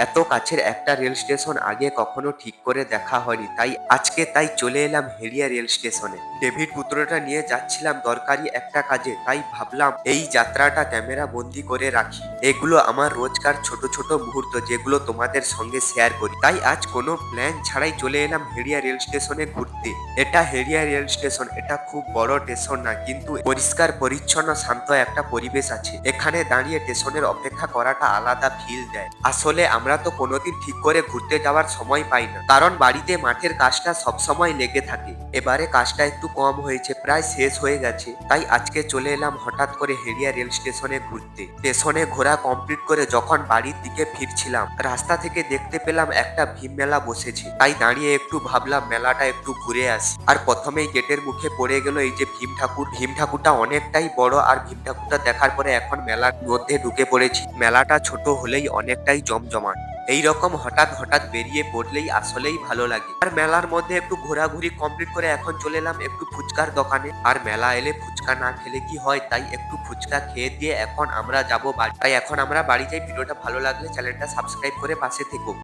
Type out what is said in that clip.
এত কাছের একটা রেল স্টেশন আগে কখনো ঠিক করে দেখা হয়নি, তাই চলে এলাম হেরিয়া রেল স্টেশনে। ডেভিড পুত্রটা নিয়ে যাচ্ছিলাম দরকারি একটা কাজে, তাই ভাবলাম এই যাত্রাটা ক্যামেরা বন্দি করে রাখি। এগুলো আমার রোজকার ছোট ছোট মুহূর্ত যেগুলো তোমাদের সঙ্গে শেয়ার করি। তাই আজ কোনো প্ল্যান ছাড়াই চলে এলাম হেরিয়া রেল স্টেশনে ঘুরতে। এটা হেরিয়া রেল স্টেশন, এটা খুব বড় স্টেশন না, কিন্তু পরিষ্কার পরিচ্ছন্ন শান্ত একটা পরিবেশ আছে। এখানে দাঁড়িয়ে স্টেশনের অপেক্ষা করাটা আলাদা ফিল দেয়। আসলে আমরা তো কোনোদিন ঠিক করে ঘুরতে যাওয়ার সময় পাই না, কারণ বাড়িতে মাঠের কাজটা সবসময় লেগে থাকে। এবারে কাজটা একটু কম হয়েছে, প্রায় শেষ হয়ে গেছে, তাই আজকে চলে এলাম হঠাৎ করে হেরিয়া রেল স্টেশনে ঘুরতে। স্টেশনে ঘোরা কমপ্লিট করে যখন বাড়ির দিকে ফিরছিলাম, রাস্তা থেকে দেখতে পেলাম একটা ভীম মেলা বসেছে। তাই দাঁড়িয়ে একটু ভাবলাম মেলাটা একটু ঘুরে আসি। আর প্রথমেই গেটের মুখে পড়ে গেল এই যে ভীম ঠাকুর। ভীম ঠাকুরটা অনেকটাই বড়, আর ভীম ঠাকুরটা দেখার পরে এখন মেলার মধ্যে ঢুকে পড়েছি। মেলাটা ছোট হলেই অনেকটাই জমজমাট। এইরকম হঠাৎ হঠাৎ বেরিয়ে পড়লেই আসলেই ভালো লাগে। আর মেলার মধ্যে একটু ঘোরাঘুরি কমপ্লিট করে এখন চলে এলাম একটু ফুচকার দোকানে। আর মেলা এলে ফুচকা না খেলে কি হয়, তাই একটু ফুচকা খেয়ে দিয়ে এখন আমরা যাবো বাড়ি। তাই এখন আমরা বাড়ি যাই। ভিডিওটা ভালো লাগলে চ্যানেলটা সাবস্ক্রাইব করে পাশে থেকো।